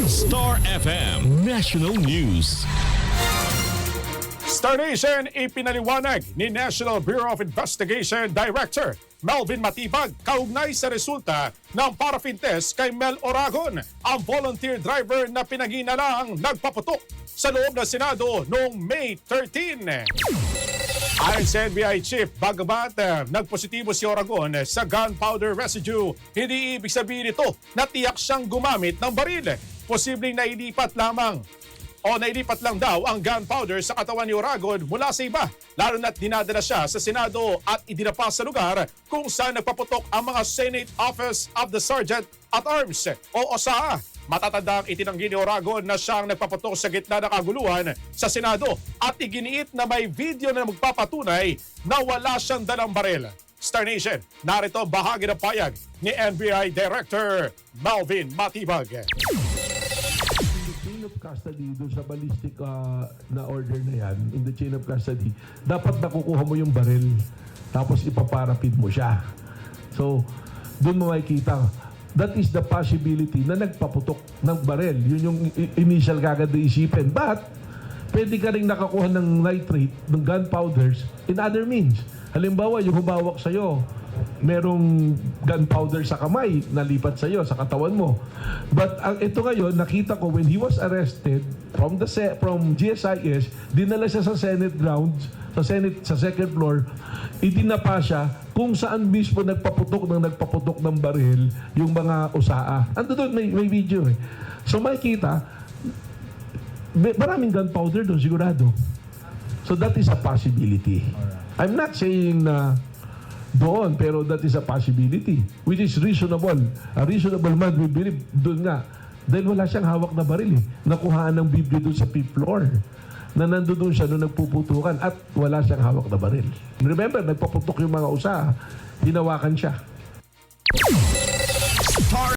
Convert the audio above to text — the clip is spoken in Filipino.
Star FM National News. Star Nation, ipinaliwanag ni National Bureau of Investigation Director Melvin Matibag kaugnay sa resulta ng paraffin test kay Mel Oragon, ang volunteer driver na pinaginalang nagpaputok sa loob ng Senado noong May 13. Ayon sa NBI Chief, bagamat nagpositibo si Oragon sa gunpowder residue, hindi ibig sabihin ito na tiyak siyang gumamit ng baril. Posibleng nailipat lang daw ang gunpowder sa katawan ni Oragon mula sa iba, lalo na't dinadala siya sa Senado at idinapa sa lugar kung saan nagpaputok ang mga Senate Office of the Sergeant at Arms o OSAA. Matatandang itinanggi ni Oragon na siyang nagpaputok sa gitna ng kaguluhan sa Senado at iginiit na may video na magpapatunay na wala siyang dalang baril. Star Nation, narito bahagi ng payag ni NBI Director Melvin Matibag. Chain of custody doon sa ballistic na order na yan, in the chain of custody, dapat nakukuha mo yung baril tapos ipaparapid mo siya. So, doon mo makikita, that is the possibility na nagpaputok ng baril. Yun yung initial kagad na isipin. But, pwede ka rin nakakuha ng nitrate, ng gunpowders in other means. Halimbawa, yung humawak sa'yo, merong gunpowder sa kamay, nalipat sa'yo, sa katawan mo. But ito ngayon, nakita ko when he was arrested from GSIS, dinala siya sa Senate grounds, sa second floor, idinapa siya kung saan mismo nagpaputok ng baril yung mga usaa. Ando doon, may video eh. So makikita, maraming gunpowder doon, sigurado. So that is a possibility. I'm not saying na doon, pero that is a possibility, which is reasonable. A reasonable man will believe doon nga. Dahil wala siyang hawak na baril eh. Nakuhaan ng Biblia doon sa fifth floor. Na nandoon siya nung nagpuputukan at wala siyang hawak na baril. Remember, nagpaputok yung mga usa, hinawakan siya. Star